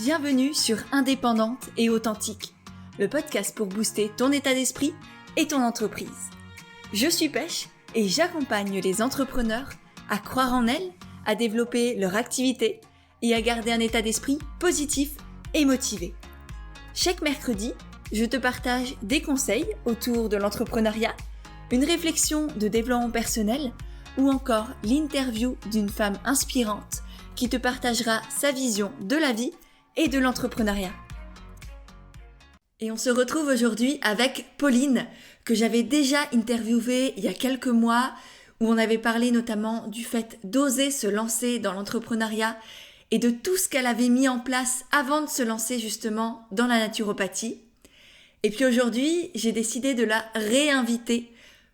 Bienvenue sur Indépendante et Authentique, le podcast pour booster ton état d'esprit et ton entreprise. Je suis Pêche et j'accompagne les entrepreneurs à croire en elles, à développer leur activité et à garder un état d'esprit positif et motivé. Chaque mercredi, je te partage des conseils autour de l'entrepreneuriat, une réflexion de développement personnel ou encore l'interview d'une femme inspirante qui te partagera sa vision de la vie et de l'entrepreneuriat. Et on se retrouve aujourd'hui avec Pauline, que j'avais déjà interviewée il y a quelques mois, où on avait parlé notamment du fait d'oser se lancer dans l'entrepreneuriat et de tout ce qu'elle avait mis en place avant de se lancer justement dans la naturopathie. Et puis aujourd'hui, j'ai décidé de la réinviter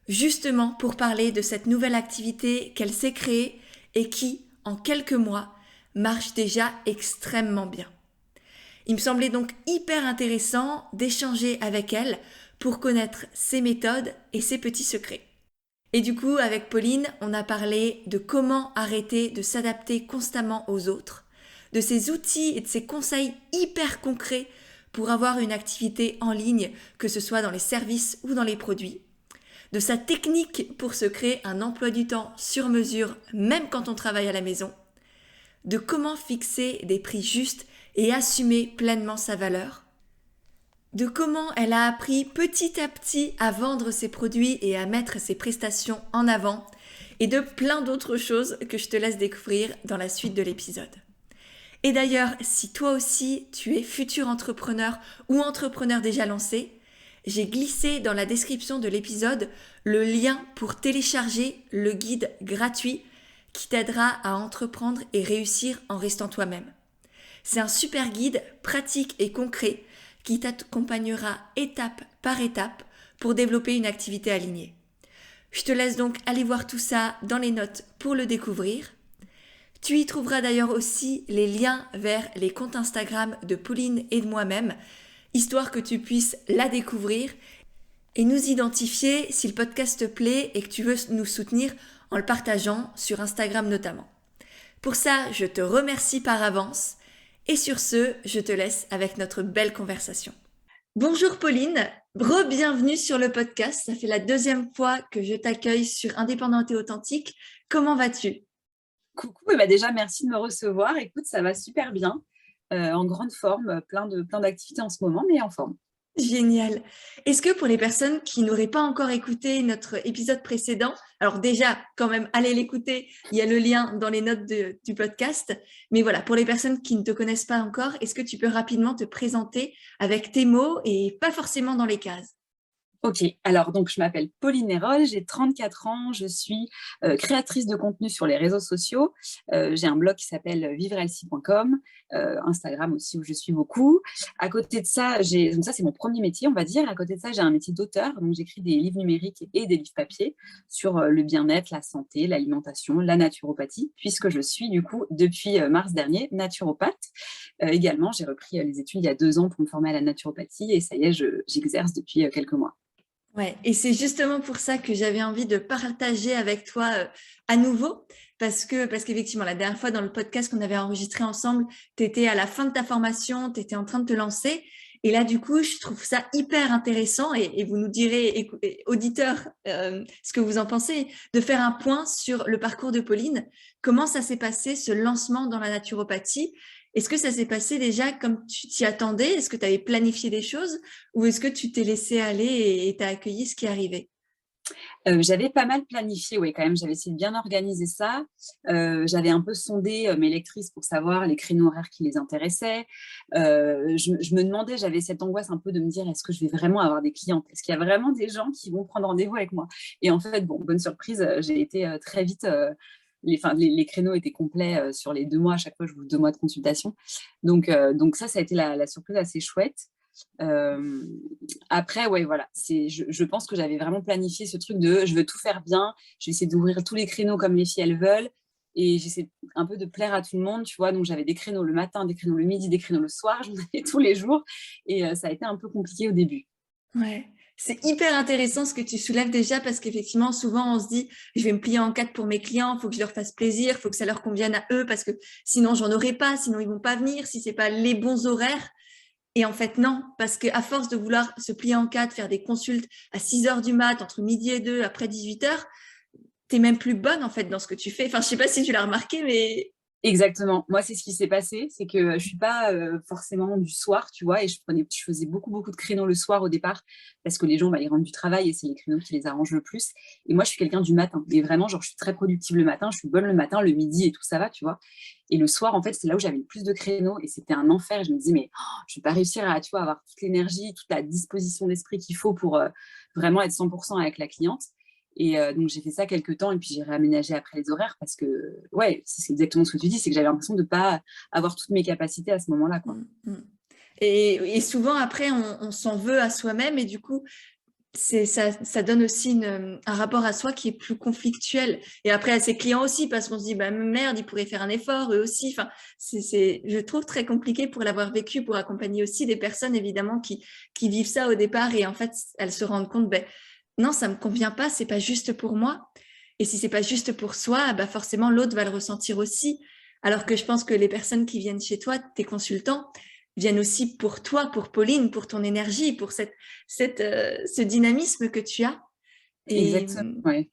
justement pour parler de cette nouvelle activité qu'elle s'est créée et qui, en quelques mois, marche déjà extrêmement bien. Il me semblait donc hyper intéressant d'échanger avec elle pour connaître ses méthodes et ses petits secrets. Et du coup, avec Pauline, on a parlé de comment arrêter de s'adapter constamment aux autres, de ses outils et de ses conseils hyper concrets pour avoir une activité en ligne, que ce soit dans les services ou dans les produits, de sa technique pour se créer un emploi du temps sur mesure, même quand on travaille à la maison, de comment fixer des prix justes et assumer pleinement sa valeur, de comment elle a appris petit à petit à vendre ses produits et à mettre ses prestations en avant, et de plein d'autres choses que je te laisse découvrir dans la suite de l'épisode. Et d'ailleurs, si toi aussi tu es futur entrepreneur ou entrepreneur déjà lancé, j'ai glissé dans la description de l'épisode le lien pour télécharger le guide gratuit qui t'aidera à entreprendre et réussir en restant toi-même. C'est un super guide pratique et concret qui t'accompagnera étape par étape pour développer une activité alignée. Je te laisse donc aller voir tout ça dans les notes pour le découvrir. Tu y trouveras d'ailleurs aussi les liens vers les comptes Instagram de Pauline et de moi-même, histoire que tu puisses la découvrir et nous identifier si le podcast te plaît et que tu veux nous soutenir en le partageant sur Instagram notamment. Pour ça, je te remercie par avance. Et sur ce, je te laisse avec notre belle conversation. Bonjour Pauline, re-bienvenue sur le podcast. Ça fait la deuxième fois que je t'accueille sur Indépendante et Authentique. Comment vas-tu ? Coucou, et déjà merci de me recevoir. Écoute, ça va super bien, en grande forme, plein d'activités en ce moment, mais en forme. Génial. Est-ce que pour les personnes qui n'auraient pas encore écouté notre épisode précédent, alors déjà, quand même, allez l'écouter, il y a le lien dans les notes du podcast. Mais voilà, pour les personnes qui ne te connaissent pas encore, est-ce que tu peux rapidement te présenter avec tes mots et pas forcément dans les cases ? Ok, alors donc je m'appelle Pauline Hérol, j'ai 34 ans, je suis créatrice de contenu sur les réseaux sociaux. J'ai un blog qui s'appelle vivrehealthy.com, Instagram aussi où je suis beaucoup. À côté de ça, donc ça c'est mon premier métier, on va dire. À côté de ça, j'ai un métier d'auteur, donc j'écris des livres numériques et des livres papier sur le bien-être, la santé, l'alimentation, la naturopathie, puisque je suis du coup depuis mars dernier naturopathe. Également, j'ai repris les études il y a 2 ans pour me former à la naturopathie et ça y est, j'exerce depuis quelques mois. Ouais, et c'est justement pour ça que j'avais envie de partager avec toi à nouveau, parce qu'effectivement, la dernière fois dans le podcast qu'on avait enregistré ensemble, tu étais à la fin de ta formation, tu étais en train de te lancer, et là, du coup, je trouve ça hyper intéressant, et vous nous direz, auditeurs, ce que vous en pensez, de faire un point sur le parcours de Pauline, comment ça s'est passé, ce lancement dans la naturopathie. Est-ce que ça s'est passé déjà comme tu t'y attendais ? Est-ce que tu avais planifié des choses ou est-ce que tu t'es laissé aller et tu as accueilli ce qui arrivait ? J'avais pas mal planifié, oui, quand même. J'avais essayé de bien organiser ça. J'avais un peu sondé mes lectrices pour savoir les créneaux horaires qui les intéressaient. Je me demandais, j'avais cette angoisse un peu de me dire, est-ce que je vais vraiment avoir des clientes ? Est-ce qu'il y a vraiment des gens qui vont prendre rendez-vous avec moi ? Et en fait, bon, bonne surprise, j'ai été très vite... les créneaux étaient complets sur les 2 mois. À chaque fois, je vous 2 mois de consultation. Donc ça a été la surprise assez chouette. Après, ouais, voilà, je pense que j'avais vraiment planifié ce truc de je veux tout faire bien, je vais essayer d'ouvrir tous les créneaux comme les filles elles veulent, et j'essaie un peu de plaire à tout le monde, tu vois. Donc j'avais des créneaux le matin, des créneaux le midi, des créneaux le soir, j'en avais tous les jours, et ça a été un peu compliqué au début. Ouais. C'est hyper intéressant ce que tu soulèves déjà parce qu'effectivement, souvent, on se dit, je vais me plier en quatre pour mes clients, il faut que je leur fasse plaisir, il faut que ça leur convienne à eux parce que sinon, j'en aurai pas, sinon, ils vont pas venir, si c'est pas les bons horaires. Et en fait, non, parce qu'à force de vouloir se plier en quatre, faire des consultes à 6 heures du mat, entre midi et 2, après 18 heures, t'es même plus bonne en fait dans ce que tu fais. Enfin, je sais pas si tu l'as remarqué, mais Exactement. Moi, c'est ce qui s'est passé, c'est que je suis pas forcément du soir, tu vois, et je faisais beaucoup de créneaux le soir au départ parce que les gens, bah, ils rentrent du travail et c'est les créneaux qui les arrangent le plus. Et moi, je suis quelqu'un du matin. Et vraiment, genre, je suis très productive le matin, je suis bonne le matin, le midi et tout ça va, tu vois. Et le soir, en fait, c'est là où j'avais le plus de créneaux et c'était un enfer. Et je me disais, mais je vais pas réussir à, tu vois, avoir toute l'énergie, toute la disposition d'esprit qu'il faut pour vraiment être 100% avec la cliente. Et donc, j'ai fait ça quelques temps et puis j'ai réaménagé après les horaires parce que, ouais, c'est exactement ce que tu dis, c'est que j'avais l'impression de ne pas avoir toutes mes capacités à ce moment-là, quoi. Et souvent, après, on s'en veut à soi-même et du coup, ça donne aussi un rapport à soi qui est plus conflictuel. Et après, à ses clients aussi, parce qu'on se dit, bah, merde, ils pourraient faire un effort, eux aussi. Enfin, je trouve très compliqué pour l'avoir vécu, pour accompagner aussi des personnes, évidemment, qui vivent ça au départ et en fait, elles se rendent compte, ben, non, ça me convient pas, c'est pas juste pour moi. Et si c'est pas juste pour soi, bah forcément l'autre va le ressentir aussi. Alors que je pense que les personnes qui viennent chez toi, tes consultants, viennent aussi pour toi, pour Pauline, pour ton énergie, pour ce dynamisme que tu as. Et, Exactement, ouais.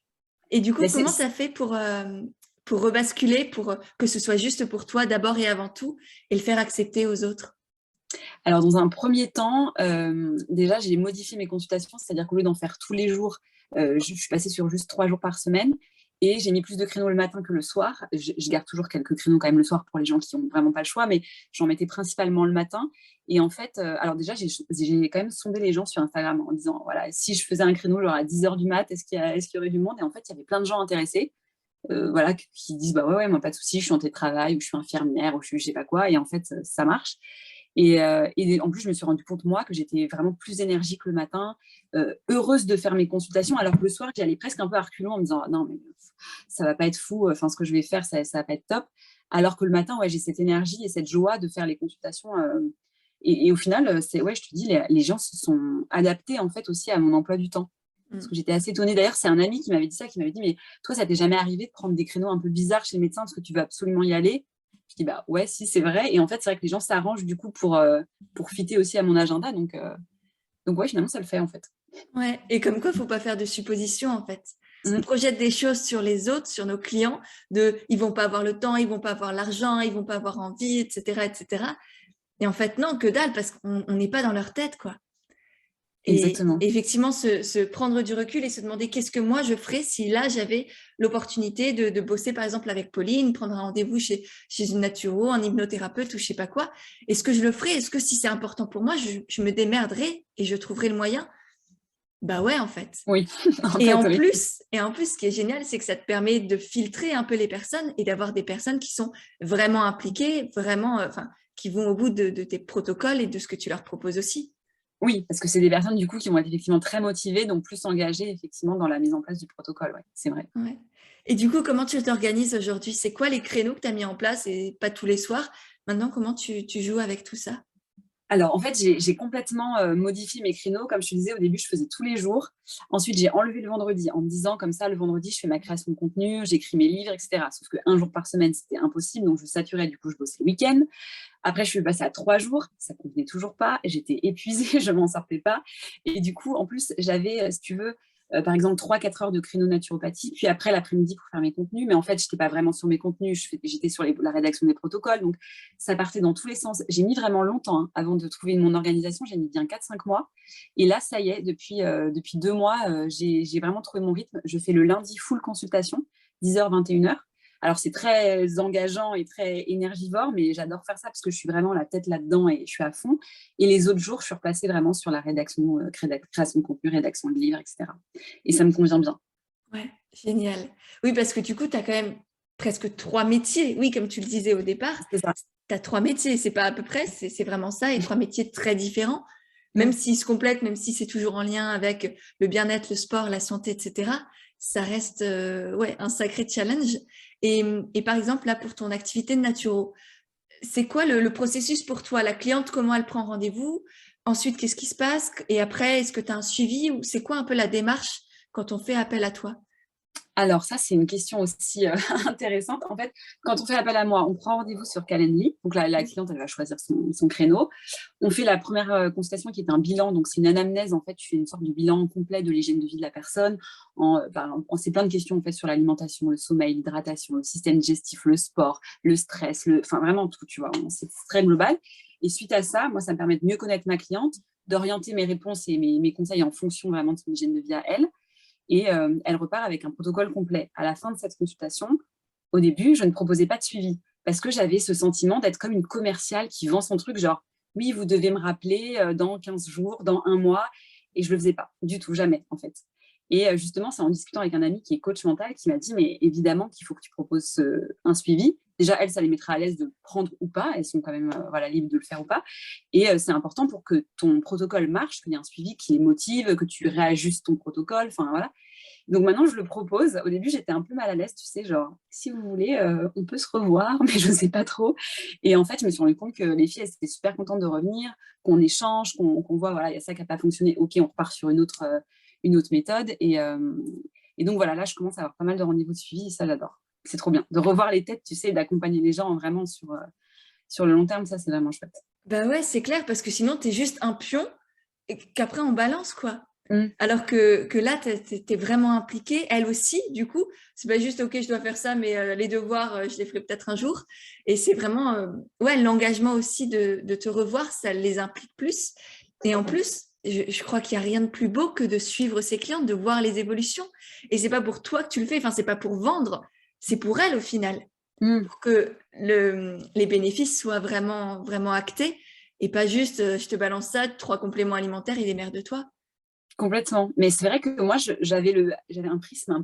et du coup, Mais comment tu as fait pour rebasculer, pour que ce soit juste pour toi d'abord et avant tout, et le faire accepter aux autres? Alors, dans un premier temps, déjà, j'ai modifié mes consultations, c'est-à-dire qu'au lieu d'en faire tous les jours, je suis passée sur juste 3 jours par semaine et j'ai mis plus de créneaux le matin que le soir. Je garde toujours quelques créneaux quand même le soir pour les gens qui n'ont vraiment pas le choix, mais j'en mettais principalement le matin. Et en fait, alors déjà, j'ai quand même sondé les gens sur Instagram en disant, voilà, si je faisais un créneau genre à 10 heures du mat, est-ce qu'il y aurait du monde? Et en fait, il y avait plein de gens intéressés. Voilà, qui disent bah ouais, moi pas de souci, je suis en télétravail ou je suis infirmière ou je sais pas quoi, et en fait ça marche. Et en plus, je me suis rendu compte, moi, que j'étais vraiment plus énergique le matin, heureuse de faire mes consultations, alors que le soir, j'y allais presque un peu à reculons en me disant ah, non, mais ça va pas être fou, enfin, ce que je vais faire, ça va pas être top. Alors que le matin, ouais, j'ai cette énergie et cette joie de faire les consultations. Et au final, ouais, je te dis, les gens se sont adaptés en fait aussi à mon emploi du temps. Parce que j'étais assez étonnée. D'ailleurs, c'est un ami qui m'avait dit ça, qui m'avait dit, mais toi, ça t'est jamais arrivé de prendre des créneaux un peu bizarres chez le médecin parce que tu veux absolument y aller? Je dis, bah ouais, si, c'est vrai. Et en fait, c'est vrai que les gens s'arrangent du coup pour fitter aussi à mon agenda. Donc ouais, finalement, ça le fait en fait. Ouais, et comme quoi, il faut pas faire de suppositions en fait. On Mm. projette des choses sur les autres, sur nos clients, ils vont pas avoir le temps, ils vont pas avoir l'argent, ils vont pas avoir envie, etc., etc. Et en fait, non, que dalle, parce qu'on n'est pas dans leur tête, quoi. Et Exactement. effectivement, se prendre du recul et se demander qu'est-ce que moi je ferais si là j'avais l'opportunité de bosser par exemple avec Pauline, prendre un rendez-vous chez une naturo, un hypnothérapeute ou je sais pas quoi. Est-ce que je le ferais? Est-ce que si c'est important pour moi, je me démerderais et je trouverais le moyen? Bah ouais, en fait. Oui, en Et fait, en oui. plus, et en plus, ce qui est génial, c'est que ça te permet de filtrer un peu les personnes et d'avoir des personnes qui sont vraiment impliquées, vraiment, enfin, qui vont au bout de tes protocoles et de ce que tu leur proposes aussi. Oui, parce que c'est des personnes du coup qui vont être effectivement très motivées, donc plus engagées effectivement dans la mise en place du protocole. Ouais, c'est vrai. Ouais. Et du coup, comment tu t'organises aujourd'hui? C'est quoi les créneaux que tu as mis en place et pas tous les soirs? Maintenant, comment tu joues avec tout ça? Alors, en fait, j'ai complètement modifié mes créneaux. Comme je te disais, au début, je faisais tous les jours. Ensuite, j'ai enlevé le vendredi en me disant, comme ça, le vendredi, je fais ma création de contenu, j'écris mes livres, etc. Sauf qu'un jour par semaine, c'était impossible. Donc, je saturais. Du coup, je bossais le week-end. Après, je suis passée à 3 jours. Ça ne convenait toujours pas. J'étais épuisée. Je ne m'en sortais pas. Et du coup, en plus, j'avais, si tu veux, par exemple, 3-4 heures de créneau naturopathie. Puis après, l'après-midi pour faire mes contenus. Mais en fait, je n'étais pas vraiment sur mes contenus. J'étais sur la rédaction des protocoles. Donc, ça partait dans tous les sens. J'ai mis vraiment longtemps avant de trouver mon organisation. J'ai mis bien 4-5 mois. Et là, ça y est, depuis 2 mois, j'ai vraiment trouvé mon rythme. Je fais le lundi full consultation, 10h, 21h. Alors, c'est très engageant et très énergivore, mais j'adore faire ça parce que je suis vraiment la tête là-dedans et je suis à fond. Et les autres jours, je suis repassée vraiment sur la rédaction, création de contenu, rédaction de livres, etc. Et ça me convient bien. Ouais, génial. Oui, parce que du coup, tu as quand même presque 3 métiers. Oui, comme tu le disais au départ, C'est ça. tu as 3 métiers. C'est pas à peu près, c'est vraiment ça. Et 3 métiers très différents, même Mm. s'ils se complètent, même si c'est toujours en lien avec le bien-être, le sport, la santé, etc. Ça reste ouais, un sacré challenge. Et par exemple, là, pour ton activité de naturo, c'est quoi le processus pour toi? La cliente, comment elle prend rendez-vous? ensuite, qu'est-ce qui se passe? Et après, est-ce que tu as un suivi ou c'est quoi un peu la démarche quand on fait appel à toi? Alors ça, c'est une question aussi intéressante. En fait, quand on fait appel à moi, on prend rendez-vous sur Calendly. Donc la cliente, elle va choisir son créneau. On fait la première consultation qui est un bilan. Donc c'est une anamnèse. En fait, tu fais une sorte de bilan complet de l'hygiène de vie de la personne. C'est plein de questions en fait sur l'alimentation, le sommeil, l'hydratation, le système digestif, le sport, le stress, enfin vraiment tout, tu vois. C'est très global. Et suite à ça, moi, ça me permet de mieux connaître ma cliente, d'orienter mes réponses et mes conseils en fonction vraiment de son hygiène de vie à elle. Et elle repart avec un protocole complet. À la fin de cette consultation, au début, je ne proposais pas de suivi parce que j'avais ce sentiment d'être comme une commerciale qui vend son truc, genre, oui, vous devez me rappeler dans 15 jours, dans un mois. Et je ne le faisais pas du tout, jamais, en fait. Et justement, c'est en discutant avec un ami qui est coach mental qui m'a dit, mais évidemment qu'il faut que tu proposes un suivi. Déjà, elle, ça les mettra à l'aise de prendre ou pas. Elles sont quand même libres de le faire ou pas. Et c'est important pour que ton protocole marche, qu'il y ait un suivi qui les motive, que tu réajustes ton protocole. Enfin, voilà. Donc maintenant, je le propose. Au début, j'étais un peu mal à l'aise, tu sais, genre, si vous voulez, on peut se revoir, mais je ne sais pas trop. Et en fait, je me suis rendu compte que les filles, elles étaient super contentes de revenir, qu'on échange, qu'on voit, voilà, il y a ça qui n'a pas fonctionné. OK, on repart sur une autre méthode. Et donc, voilà, là, je commence à avoir pas mal de rendez-vous de suivi et ça, j'adore. C'est trop bien. De revoir les têtes, tu sais, d'accompagner les gens vraiment sur le long terme, ça, c'est vraiment chouette. Bah ouais, c'est clair, parce que sinon, tu es juste un pion et qu'après, on balance, quoi. Mm. Alors que là, tu es vraiment impliquée. Elle aussi, du coup, c'est pas juste, OK, je dois faire ça, mais les devoirs, je les ferai peut-être un jour. Et c'est vraiment, ouais, l'engagement aussi de te revoir, ça les implique plus. Et en plus, je crois qu'il n'y a rien de plus beau que de suivre ses clientes, de voir les évolutions. Et c'est pas pour toi que tu le fais, enfin, c'est pas pour vendre, c'est pour elle au final. Pour que les bénéfices soient vraiment, vraiment actés et pas juste je te balance ça, 3 compléments alimentaires et démerde-toi. Complètement. Mais c'est vrai que moi, j'avais un prisme un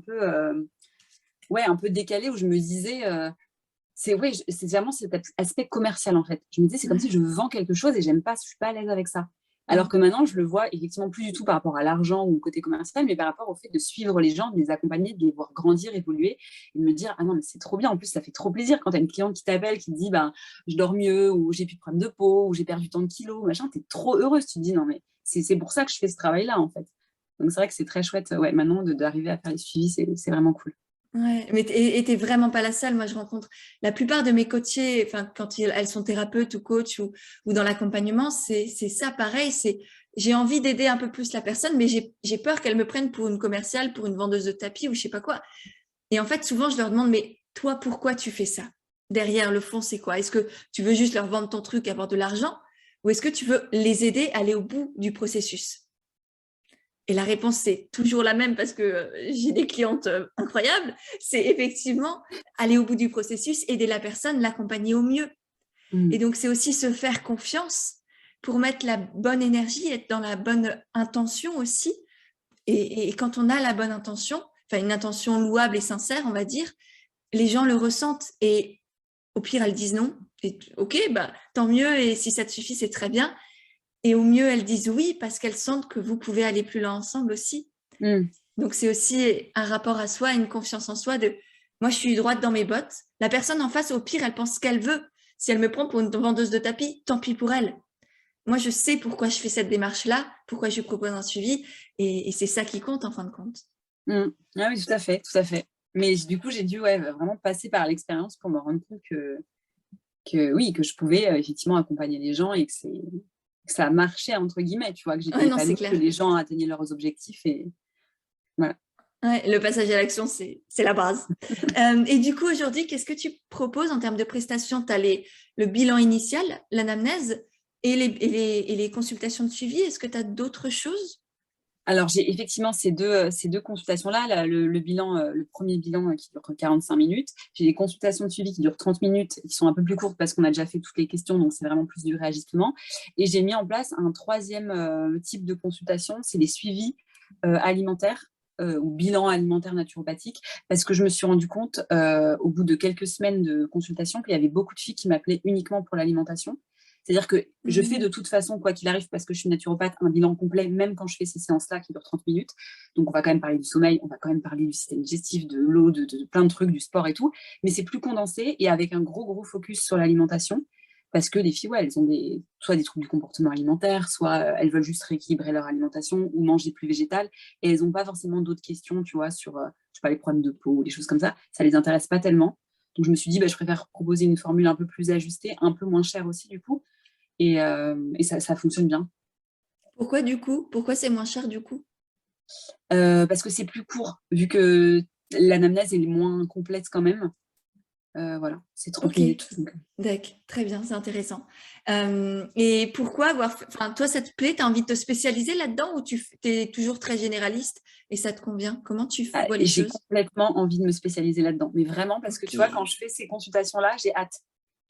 peu décalé où je me disais, c'est vraiment cet aspect commercial en fait. Je me disais, c'est comme si je vends quelque chose et j'aime pas, je suis pas à l'aise avec ça. Alors que maintenant, je le vois effectivement plus du tout par rapport à l'argent ou au côté commercial, mais par rapport au fait de suivre les gens, de les accompagner, de les voir grandir, évoluer, et de me dire, ah non, mais c'est trop bien. En plus, ça fait trop plaisir quand tu as une cliente qui t'appelle, qui te dit, ben, je dors mieux, ou j'ai plus de problème de peau, ou j'ai perdu tant de kilos, machin, tu es trop heureuse. Tu te dis, non, mais c'est pour ça que je fais ce travail-là, en fait. Donc, c'est vrai que c'est très chouette, ouais, maintenant, d'arriver à faire les suivis, c'est vraiment cool. Ouais, mais t'es vraiment pas la seule. Moi, je rencontre la plupart de mes coachés, enfin, quand elles sont thérapeutes ou coachs ou dans l'accompagnement, c'est ça pareil. J'ai envie d'aider un peu plus la personne, mais j'ai peur qu'elle me prenne pour une commerciale, pour une vendeuse de tapis ou je sais pas quoi. Et en fait, souvent, je leur demande, mais toi, pourquoi tu fais ça? Derrière le fond, c'est quoi? Est-ce que tu veux juste leur vendre ton truc, avoir de l'argent, ou est-ce que tu veux les aider à aller au bout du processus? Et la réponse, c'est toujours la même parce que j'ai des clientes incroyables. C'est effectivement aller au bout du processus, aider la personne, l'accompagner au mieux. Et donc, c'est aussi se faire confiance pour mettre la bonne énergie, être dans la bonne intention aussi. Et quand on a la bonne intention, enfin une intention louable et sincère, on va dire, les gens le ressentent. Et au pire, elles disent non. Et, OK, bah, tant mieux. Et si ça te suffit, c'est très bien. Et au mieux, elles disent oui parce qu'elles sentent que vous pouvez aller plus loin ensemble aussi. Donc, c'est aussi un rapport à soi, une confiance en soi de moi, je suis droite dans mes bottes. La personne en face, au pire, elle pense ce qu'elle veut. Si elle me prend pour une vendeuse de tapis, tant pis pour elle. Moi, je sais pourquoi je fais cette démarche-là, pourquoi je propose un suivi. Et c'est ça qui compte en fin de compte. Ah oui, tout à fait, tout à fait. Mais du coup, j'ai dû vraiment passer par l'expérience pour me rendre compte que oui, que je pouvais effectivement accompagner les gens et que ça a marché, entre guillemets, tu vois, que j'étais épanouie, que les gens atteignaient leurs objectifs et voilà. Ouais, le passage à l'action, c'est la base. Et du coup, aujourd'hui, qu'est-ce que tu proposes en termes de prestations? Tu as le bilan initial, l'anamnèse et les consultations de suivi. Est-ce que tu as d'autres choses? Alors, j'ai effectivement ces deux consultations-là, le bilan, le premier bilan qui dure 45 minutes. J'ai des consultations de suivi qui durent 30 minutes, qui sont un peu plus courtes parce qu'on a déjà fait toutes les questions, donc c'est vraiment plus du réajustement. Et j'ai mis en place un troisième type de consultation, c'est les suivis alimentaires ou bilan alimentaire naturopathique, parce que je me suis rendu compte au bout de quelques semaines de consultation qu'il y avait beaucoup de filles qui m'appelaient uniquement pour l'alimentation. C'est-à-dire que je fais de toute façon, quoi qu'il arrive, parce que je suis naturopathe, un bilan complet, même quand je fais ces séances-là qui durent 30 minutes. Donc, on va quand même parler du sommeil, on va quand même parler du système digestif, de l'eau, de plein de trucs, du sport et tout. Mais c'est plus condensé et avec un gros focus sur l'alimentation. parce que les filles, ouais, elles ont soit des troubles du comportement alimentaire, soit elles veulent juste rééquilibrer leur alimentation ou manger plus végétal, et elles n'ont pas forcément d'autres questions, tu vois, sur je sais pas, les problèmes de peau ou des choses comme ça les intéresse pas tellement. Donc je me suis dit, je préfère proposer une formule un peu plus ajustée, un peu moins chère aussi du coup, et ça fonctionne bien. Pourquoi du coup? Pourquoi c'est moins cher du coup? Parce que c'est plus court, vu que l'anamnèse est moins complète quand même. Voilà, c'est 30 Ok, minutes. Donc. d'accord, très bien, c'est intéressant. Et pourquoi enfin, toi, ça te plaît? Tu as envie de te spécialiser là-dedans ou tu es toujours très généraliste et ça te convient? Comment tu vois les J'ai choses? complètement envie de me spécialiser là-dedans, mais vraiment parce que Ok, tu vois, quand je fais ces consultations-là, j'ai hâte.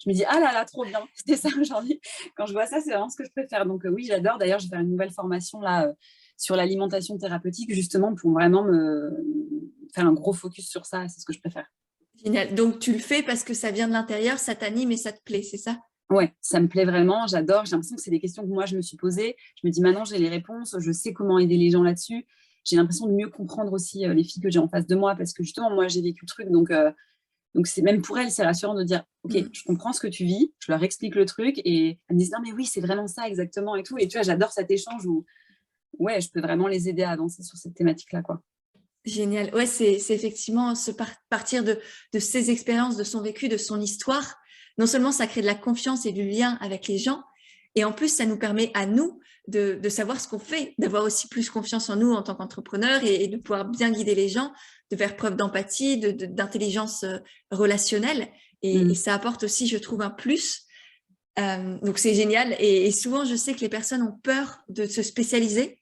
Je me dis, ah là là, trop bien. C'est ça aujourd'hui. Quand je vois ça, c'est vraiment ce que je préfère. Donc oui, j'adore. D'ailleurs, je vais faire une nouvelle formation là sur l'alimentation thérapeutique, justement, pour vraiment me faire un gros focus sur ça. C'est ce que je préfère. génial. Donc, tu le fais parce que ça vient de l'intérieur, ça t'anime et ça te plaît, c'est ça? Ouais, ça me plaît vraiment, j'adore. J'ai l'impression que c'est des questions que moi, je me suis posées. Je me dis, maintenant, j'ai les réponses, je sais comment aider les gens là-dessus. J'ai l'impression de mieux comprendre aussi les filles que j'ai en face de moi, parce que justement, moi, j'ai vécu le truc. Donc c'est même pour elles, c'est rassurant de dire, OK, je comprends ce que tu vis, je leur explique le truc, et elles me disent, non, mais oui, c'est vraiment ça, exactement, et tout. Et tu vois, j'adore cet échange où, ouais, je peux vraiment les aider à avancer sur cette thématique-là, quoi. Génial. Ouais, c'est effectivement partir de ses expériences, de son vécu, de son histoire. Non seulement ça crée de la confiance et du lien avec les gens, et en plus, ça nous permet à nous de savoir ce qu'on fait, d'avoir aussi plus confiance en nous en tant qu'entrepreneurs et de pouvoir bien guider les gens, de faire preuve d'empathie, d'intelligence relationnelle. Et Mm. ça apporte aussi, je trouve, un plus. Donc, c'est génial. Et souvent, je sais que les personnes ont peur de se spécialiser.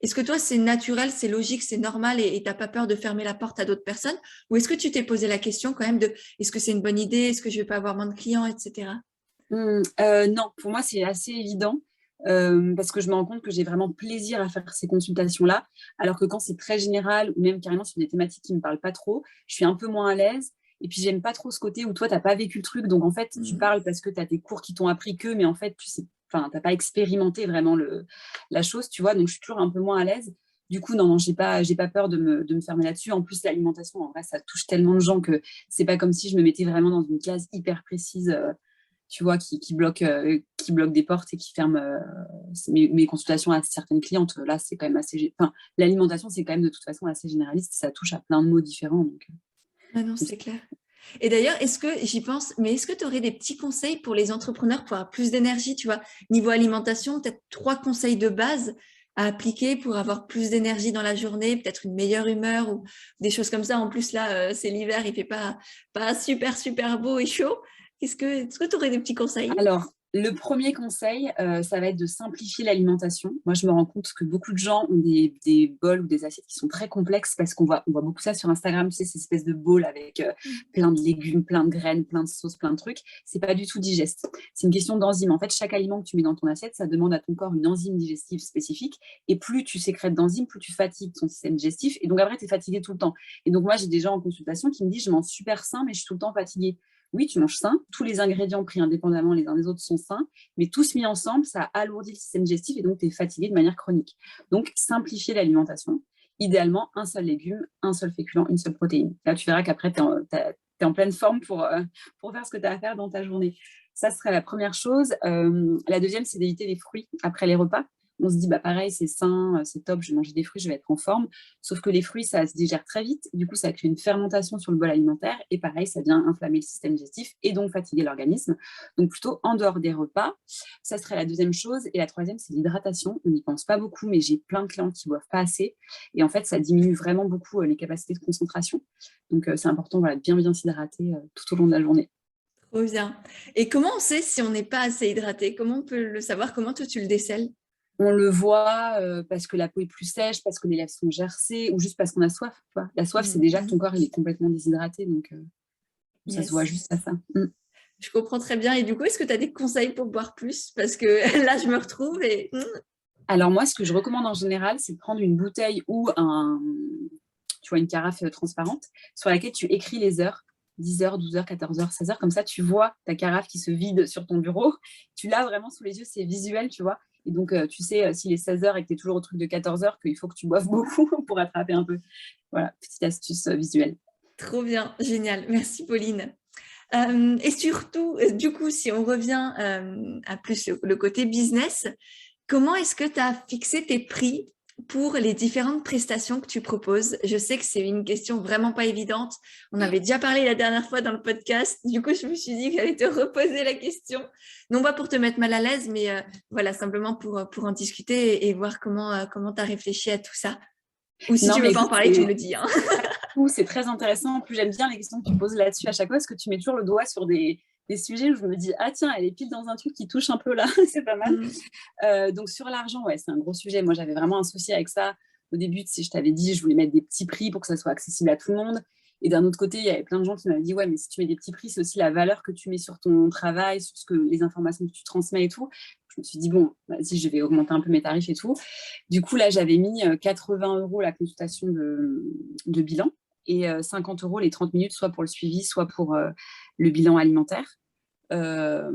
Est-ce que toi, c'est naturel, c'est logique, c'est normal et tu n'as pas peur de fermer la porte à d'autres personnes? Ou est-ce que tu t'es posé la question quand même de est-ce que c'est une bonne idée? Est-ce que je vais pas avoir moins de clients, etc. Non, pour moi, c'est assez évident. Parce que je me rends compte que j'ai vraiment plaisir à faire ces consultations-là, alors que quand c'est très général ou même carrément sur des thématiques qui ne me parlent pas trop, je suis un peu moins à l'aise. Et puis, j'aime pas trop ce côté où toi, tu n'as pas vécu le truc. Donc, en fait, tu parles parce que tu as tes cours qui t'ont appris que, mais en fait, tu sais, enfin, t'as pas expérimenté vraiment la chose, tu vois. Donc, je suis toujours un peu moins à l'aise. Du coup, non, j'ai pas peur de me fermer là-dessus. En plus, l'alimentation, en vrai, ça touche tellement de gens que c'est pas comme si je me mettais vraiment dans une case hyper précise. Tu vois, qui bloque des portes et qui ferme mes consultations à certaines clientes. Là, c'est quand même assez. Enfin, l'alimentation, c'est quand même de toute façon assez généraliste. Ça touche à plein de mots différents. Donc, Ah non, c'est clair. Et d'ailleurs, est-ce que j'y pense, mais est-ce que tu aurais des petits conseils pour les entrepreneurs pour avoir plus d'énergie, tu vois, niveau alimentation, peut-être 3 conseils de base à appliquer pour avoir plus d'énergie dans la journée, peut-être une meilleure humeur ou des choses comme ça. En plus, là, c'est l'hiver, il fait pas super, super beau et chaud. Est-ce que tu aurais des petits conseils? alors, le premier conseil, ça va être de simplifier l'alimentation. Moi, je me rends compte que beaucoup de gens ont des bols ou des assiettes qui sont très complexes parce on voit beaucoup ça sur Instagram, tu sais, ces espèces de bowls avec plein de légumes, plein de graines, plein de sauces, plein de trucs. C'est pas du tout digeste. C'est une question d'enzyme. En fait, chaque aliment que tu mets dans ton assiette, ça demande à ton corps une enzyme digestive spécifique. Et plus tu sécrètes d'enzymes, plus tu fatigues ton système digestif. Et donc après, tu es fatigué tout le temps. Et donc moi, j'ai des gens en consultation qui me disent, je mange super sain, mais je suis tout le temps fatiguée. Oui, tu manges sain, tous les ingrédients pris indépendamment les uns des autres sont sains, mais tous mis ensemble, ça alourdit le système digestif et donc tu es fatigué de manière chronique. Donc, simplifier l'alimentation. Idéalement, un seul légume, un seul féculent, une seule protéine. Là, tu verras qu'après, tu es en pleine forme pour faire ce que tu as à faire dans ta journée. Ça serait la première chose. La deuxième, c'est d'éviter les fruits après les repas. On se dit, bah pareil, c'est sain, c'est top, je vais manger des fruits, je vais être en forme. Sauf que les fruits, ça se digère très vite. Du coup, ça crée une fermentation sur le bol alimentaire. Et pareil, ça vient inflammer le système digestif et donc fatiguer l'organisme. Donc, plutôt en dehors des repas. Ça serait la deuxième chose. Et la troisième, c'est l'hydratation. On n'y pense pas beaucoup, mais j'ai plein de clients qui ne boivent pas assez. Et en fait, ça diminue vraiment beaucoup les capacités de concentration. Donc, c'est important voilà, de bien s'hydrater tout au long de la journée. Trop bien. Et comment on sait si on n'est pas assez hydraté? Comment on peut le savoir? Comment toi, tu le décèles? On le voit parce que la peau est plus sèche, parce que les lèvres sont gercées, ou juste parce qu'on a soif. Tu vois. La soif, c'est déjà que ton corps il est complètement déshydraté, donc ça se voit Yes. juste à ça. Je comprends très bien. Et du coup, est-ce que tu as des conseils pour boire plus? Parce que là, je me retrouve et Alors moi, ce que je recommande en général, c'est de prendre une bouteille ou tu vois, une carafe transparente sur laquelle tu écris les heures. 10 heures, 12 heures, 14 heures, 16 heures, comme ça tu vois ta carafe qui se vide sur ton bureau, tu l'as vraiment sous les yeux, c'est visuel, tu vois, et donc tu sais s'il est 16 heures et que tu es toujours au truc de 14 heures, qu'il faut que tu boives beaucoup pour attraper un peu. Voilà, petite astuce visuelle. trop bien, génial. Merci Pauline. Et surtout, du coup, si on revient à plus le côté business, comment est-ce que tu as fixé tes prix pour les différentes prestations que tu proposes? Je sais que c'est une question vraiment pas évidente. On avait déjà parlé la dernière fois dans le podcast. Du coup, je me suis dit que j'allais te reposer la question. Non pas pour te mettre mal à l'aise, mais voilà, simplement pour en discuter et voir comment tu as réfléchi à tout ça. Ou si Non, tu veux mais pas en écoute, parler, tu me le dis, hein. c'est très intéressant. En plus, j'aime bien les questions que tu poses là-dessus à chaque fois, parce que tu mets toujours le doigt sur des sujets où je me dis, ah tiens, elle est pile dans un truc qui touche un peu là, c'est pas mal. Donc sur l'argent, ouais, c'est un gros sujet. Moi, j'avais vraiment un souci avec ça. Au début, si je t'avais dit, je voulais mettre des petits prix pour que ça soit accessible à tout le monde. Et d'un autre côté, il y avait plein de gens qui m'avaient dit, ouais, mais si tu mets des petits prix, c'est aussi la valeur que tu mets sur ton travail, sur les informations que tu transmets et tout. Je me suis dit, bon, vas-y, je vais augmenter un peu mes tarifs et tout. Du coup, là, j'avais mis 80 € la consultation de bilan et 50 € les 30 minutes, soit pour le suivi, soit pour le bilan alimentaire. Euh,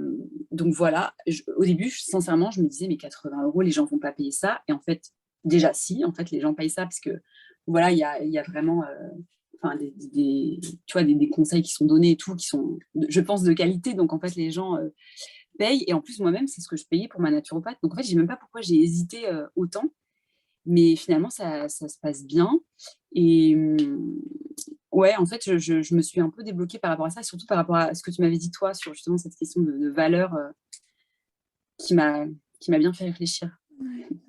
donc voilà, au début, sincèrement, je me disais, mais 80 €, les gens vont pas payer ça. Et en fait, déjà, si, en fait, les gens payent ça parce que voilà, il y a vraiment enfin, tu vois, des conseils qui sont donnés et tout, qui sont, je pense, de qualité. Donc en fait, les gens payent. Et en plus, moi-même, c'est ce que je payais pour ma naturopathe. Donc en fait, je sais même pas pourquoi j'ai hésité autant. Mais finalement, ça se passe bien. Et ouais, en fait, je me suis un peu débloquée par rapport à ça, surtout par rapport à ce que tu m'avais dit, toi, sur justement cette question de valeur qui m'a bien fait réfléchir.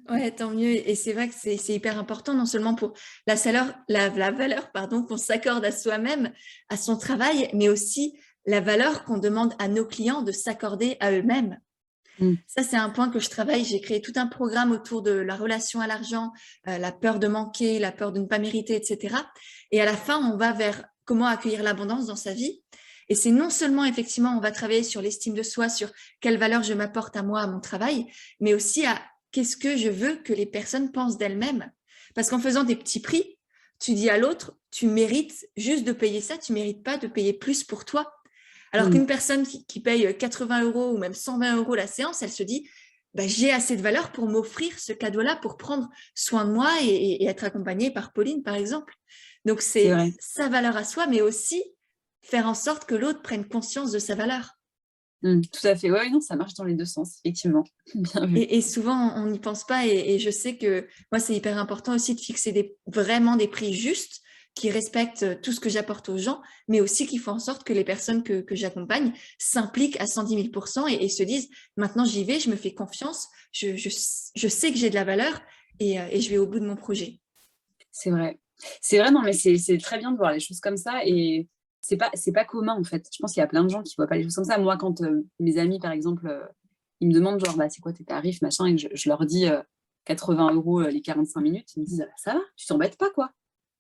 Ouais, tant mieux. Et c'est vrai que c'est hyper important, non seulement pour la valeur pardon, qu'on s'accorde à soi-même, à son travail, mais aussi la valeur qu'on demande à nos clients de s'accorder à eux-mêmes. Mm. Ça, c'est un point que je travaille. J'ai créé tout un programme autour de la relation à l'argent, la peur de manquer, la peur de ne pas mériter, etc. Et à la fin, on va vers comment accueillir l'abondance dans sa vie. Et c'est non seulement, effectivement, on va travailler sur l'estime de soi, sur quelle valeur je m'apporte à moi, à mon travail, mais aussi à qu'est-ce que je veux que les personnes pensent d'elles-mêmes. Parce qu'en faisant des petits prix, tu dis à l'autre, tu mérites juste de payer ça, tu mérites pas de payer plus pour toi. Alors Mm. qu'une personne qui paye 80 € ou même 120 € la séance, elle se dit, bah, j'ai assez de valeur pour m'offrir ce cadeau-là, pour prendre soin de moi et être accompagnée par Pauline, par exemple. Donc, C'est c'est vrai. sa valeur à soi, mais aussi faire en sorte que l'autre prenne conscience de sa valeur. Mm. Tout à fait. Ouais, non, ça marche dans les deux sens, effectivement. Bien vu. Et souvent, on n'y pense pas. Et je sais que moi, c'est hyper important aussi de fixer vraiment des prix justes qui respectent tout ce que j'apporte aux gens, mais aussi qui font en sorte que les personnes que j'accompagne s'impliquent à 110 000% et se disent, maintenant j'y vais, je me fais confiance, je sais que j'ai de la valeur et je vais au bout de mon projet. C'est vrai. C'est vrai, non, mais c'est très bien de voir les choses comme ça. Et c'est pas commun, en fait. Je pense qu'il y a plein de gens qui ne voient pas les choses comme ça. Moi, quand mes amis, par exemple, ils me demandent, genre, bah, c'est quoi tes tarifs, machin, et que je leur dis 80 € les 45 minutes, ils me disent, ah, bah, ça va, tu t'embêtes pas, quoi.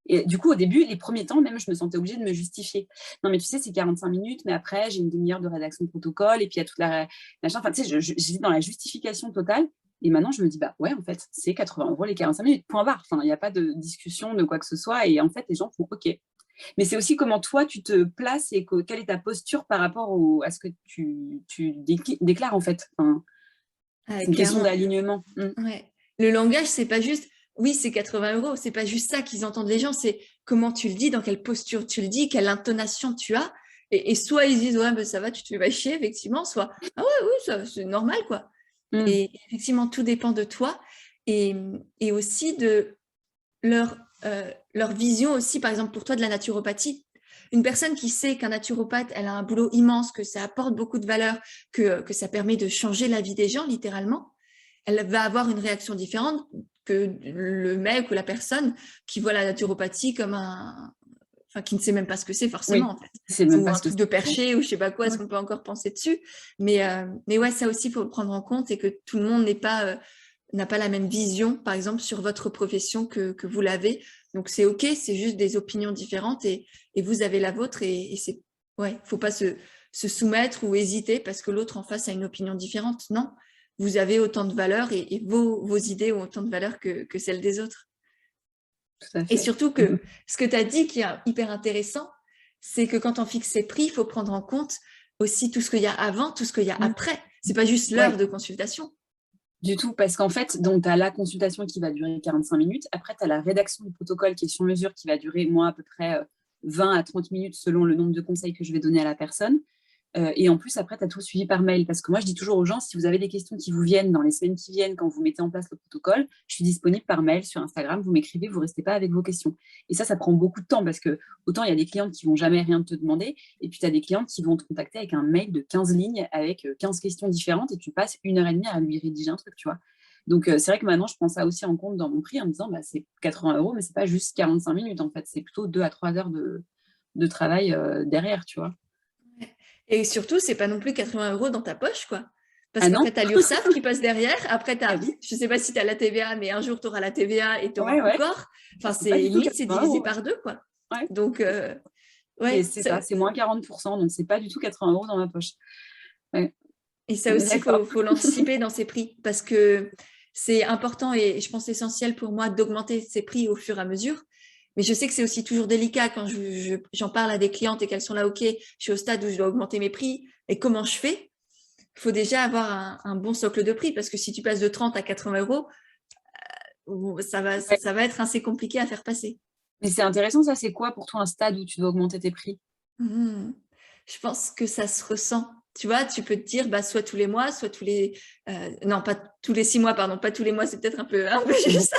Et du coup, au début, les premiers temps, même, je me sentais obligée de me justifier. Non, mais tu sais, c'est 45 minutes, mais après, j'ai une demi-heure de rédaction de protocole, et puis il y a toute la machin. Enfin, tu sais, j'étais dans la justification totale. Et maintenant, je me dis, bah ouais, en fait, c'est 80 € les 45 minutes, point barre. Enfin, il n'y a pas de discussion de quoi que ce soit. Et en fait, les gens font OK. Mais c'est aussi comment toi, tu te places et quelle est ta posture par rapport à ce que tu déclares, en fait. Enfin, c'est une question Clairement. d'alignement. Ouais. Le langage, c'est pas juste, oui, c'est 80 €, c'est pas juste ça qu'ils entendent les gens, c'est comment tu le dis, dans quelle posture tu le dis, quelle intonation tu as. Et soit ils disent, ouais, ben ça va, tu te fais chier, effectivement, soit, ah ouais, oui, ça, c'est normal, quoi. Mm. Et effectivement, tout dépend de toi et aussi de leur vision aussi, par exemple, pour toi, de la naturopathie. Une personne qui sait qu'un naturopathe, elle a un boulot immense, que ça apporte beaucoup de valeur, que ça permet de changer la vie des gens, littéralement, elle va avoir une réaction différente que le mec ou la personne qui voit la naturopathie comme enfin, qui ne sait même pas ce que c'est forcément, Oui, en fait. c'est même Ou pas un ce que truc de c'est. perché ou je sais pas quoi, est-ce Ouais. qu'on peut encore penser dessus. Mais ouais, ça aussi, il faut le prendre en compte et que tout le monde n'a pas la même vision, par exemple, sur votre profession que vous l'avez. Donc, c'est OK, c'est juste des opinions différentes et vous avez la vôtre et c'est, ouais, faut pas se soumettre ou hésiter parce que l'autre en face a une opinion différente. Non, vous avez autant de valeur et vos idées ont autant de valeur que celles des autres. Tout à Et fait. surtout que ce que tu as dit qui est hyper intéressant, c'est que quand on fixe ses prix, il faut prendre en compte aussi tout ce qu'il y a avant, tout ce qu'il y a Mm. après. C'est pas juste l'heure Ouais, de consultation. du tout, parce qu'en fait, donc tu as la consultation qui va durer 45 minutes. Après, tu as la rédaction du protocole qui est sur mesure, qui va durer, moi, à peu près 20 à 30 minutes selon le nombre de conseils que je vais donner à la personne. Et en plus, après, tu as tout suivi par mail. Parce que moi, je dis toujours aux gens, si vous avez des questions qui vous viennent dans les semaines qui viennent, quand vous mettez en place le protocole, je suis disponible par mail sur Instagram. Vous m'écrivez, vous ne restez pas avec vos questions. Et ça prend beaucoup de temps parce que autant il y a des clientes qui ne vont jamais rien te demander, et puis tu as des clientes qui vont te contacter avec un mail de 15 lignes avec 15 questions différentes et tu passes 1 heure et demie à lui rédiger un truc, tu vois. Donc, c'est vrai que maintenant, je prends ça aussi en compte dans mon prix en me disant, bah, c'est 80 €, mais c'est pas juste 45 minutes, en fait. C'est plutôt 2 à 3 heures de travail derrière, tu vois. Et surtout, c'est pas non plus 80 € dans ta poche, quoi. Parce Ah qu'après, non? tu as l'URSSAF qui passe derrière. Après, Ah oui. je sais pas si tu as la TVA, mais un jour, tu auras la TVA et tu auras Ouais, ouais. encore. Enfin, C'est pas du tout limite, c'est 80 divisé euros. Ouais. par deux, quoi. Ouais. Donc, C'est ouais. ça, c'est moins 40%, donc c'est pas du tout 80 € dans ma poche. Ouais. Et ça On est aussi, il d'accord. faut l'anticiper dans ses prix parce que c'est important et je pense essentiel pour moi d'augmenter ses prix au fur et à mesure. Mais je sais que c'est aussi toujours délicat quand j'en parle à des clientes et qu'elles sont là, OK, je suis au stade où je dois augmenter mes prix et comment je fais? Il faut déjà avoir un bon socle de prix parce que si tu passes de 30 à 80 €, Ouais. ça va être assez compliqué à faire passer. Mais c'est intéressant, ça, c'est quoi pour toi un stade où tu dois augmenter tes prix? Mmh. Je pense que ça se ressent. Tu vois, tu peux te dire, bah, soit tous les mois, soit tous les, non, pas tous les 6 mois, pardon, pas tous les mois, c'est peut-être un peu juste.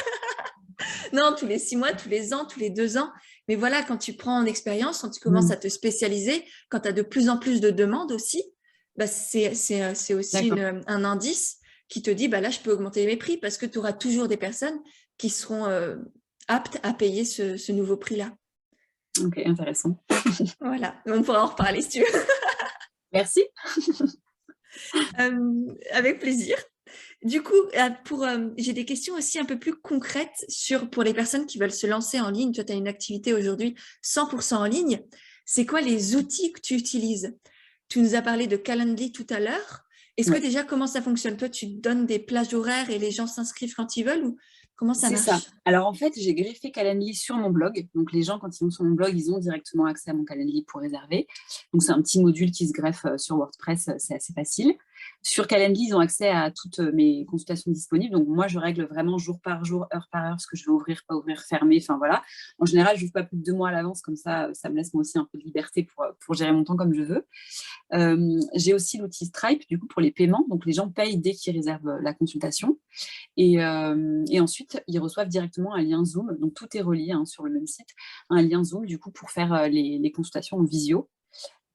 Non, tous les 6 mois, tous les ans, tous les 2 ans. Mais voilà, quand tu prends en expérience, quand tu commences à te spécialiser, quand tu as de plus en plus de demandes aussi, bah, c'est aussi D'accord. un indice qui te dit, bah, là, je peux augmenter mes prix parce que tu auras toujours des personnes qui seront aptes à payer ce nouveau prix-là. Ok, intéressant. Voilà, on pourra en reparler si tu veux. Merci. Avec plaisir. Du coup, j'ai des questions aussi un peu plus concrètes pour les personnes qui veulent se lancer en ligne. Toi, tu as une activité aujourd'hui 100% en ligne. C'est quoi les outils que tu utilises? Tu nous as parlé de Calendly tout à l'heure. Est-ce que Ouais. déjà, comment ça fonctionne? Toi, tu donnes des plages horaires et les gens s'inscrivent quand ils veulent ou comment ça C'est ça. marche? Alors en fait, j'ai greffé Calendly sur mon blog. Donc les gens, quand ils vont sur mon blog, ils ont directement accès à mon Calendly pour réserver. Donc c'est un petit module qui se greffe sur WordPress, c'est assez facile. Sur Calendly, ils ont accès à toutes mes consultations disponibles. Donc moi, je règle vraiment jour par jour, heure par heure, ce que je vais ouvrir, pas ouvrir, fermer. Enfin voilà. En général, je n'ouvre pas plus de 2 mois à l'avance, comme ça me laisse moi aussi un peu de liberté pour gérer mon temps comme je veux. J'ai aussi l'outil Stripe, du coup, pour les paiements. Donc les gens payent dès qu'ils réservent la consultation. Et ensuite, ils reçoivent directement un lien Zoom. Donc, tout est relié sur le même site. Un lien Zoom, du coup, pour faire les consultations en visio.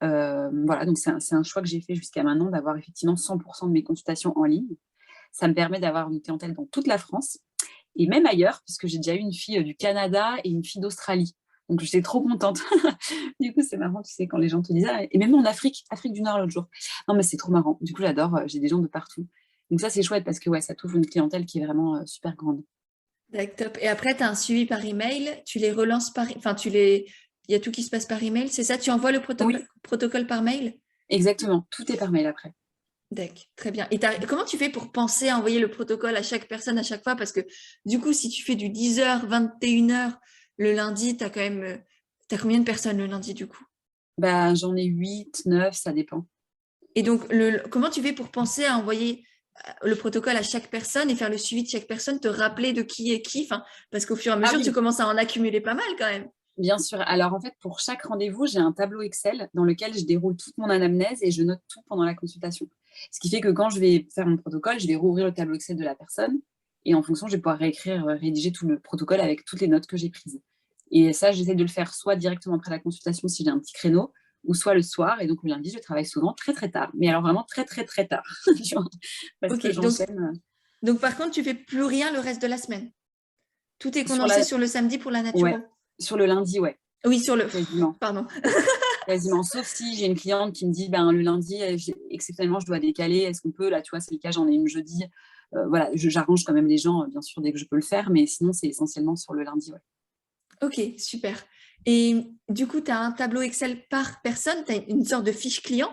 Voilà, donc c'est un choix que j'ai fait jusqu'à maintenant d'avoir effectivement 100% de mes consultations en ligne. Ça me permet d'avoir une clientèle dans toute la France et même ailleurs, puisque j'ai déjà eu une fille du Canada et une fille d'Australie. Donc, j'étais trop contente. Du coup, c'est marrant, tu sais, quand les gens te disent ah, et même en Afrique du Nord l'autre jour. Non, mais c'est trop marrant. Du coup, j'adore. J'ai des gens de partout. Donc, ça, c'est chouette parce que ouais, ça t'ouvre une clientèle qui est vraiment super grande. D'accord, top. Et après, tu as un suivi par email. Tu les relances il y a tout qui se passe par email. C'est ça? Tu envoies le Oui, protocole par mail? exactement. Tout est par mail après. D'accord, très bien. Et comment tu fais pour penser à envoyer le protocole à chaque personne à chaque fois? Parce que du coup, si tu fais du 10h, 21h le lundi, tu as quand même. T'as combien de personnes le lundi du coup? Bah, j'en ai 8, 9, ça dépend. Et donc, comment tu fais pour penser à envoyer le protocole à chaque personne et faire le suivi de chaque personne, te rappeler de qui est qui? Enfin, parce qu'au fur et à Ah mesure, tu oui, commences à en accumuler pas mal quand même. bien sûr. Alors, en fait, pour chaque rendez-vous, j'ai un tableau Excel dans lequel je déroule toute mon anamnèse et je note tout pendant la consultation. Ce qui fait que quand je vais faire mon protocole, je vais rouvrir le tableau Excel de la personne et en fonction, je vais pouvoir rédiger tout le protocole avec toutes les notes que j'ai prises. Et ça, j'essaie de le faire soit directement après la consultation si j'ai un petit créneau, ou soit le soir. Et donc, le lundi, je travaille souvent très, très tard. Mais alors, vraiment très, très, très tard. Tu vois, parce que Ok, donc, j'enchaîne donc par contre, tu fais plus rien le reste de la semaine. Tout est sur condensé la... sur le samedi pour la Ouais, naturo. sur le lundi, ouais, Oui, sur le. quasiment. Pardon. Quasiment, sauf si j'ai une cliente qui me dit ben, le lundi, exceptionnellement, je dois décaler. Est-ce qu'on peut? Là, tu vois, c'est le cas, j'en ai une jeudi. Voilà, j'arrange quand même les gens, bien sûr, dès que je peux le faire, mais sinon, c'est essentiellement sur le lundi. Ouais. Ok, super. Et du coup, tu as un tableau Excel par personne, tu as une sorte de fiche client,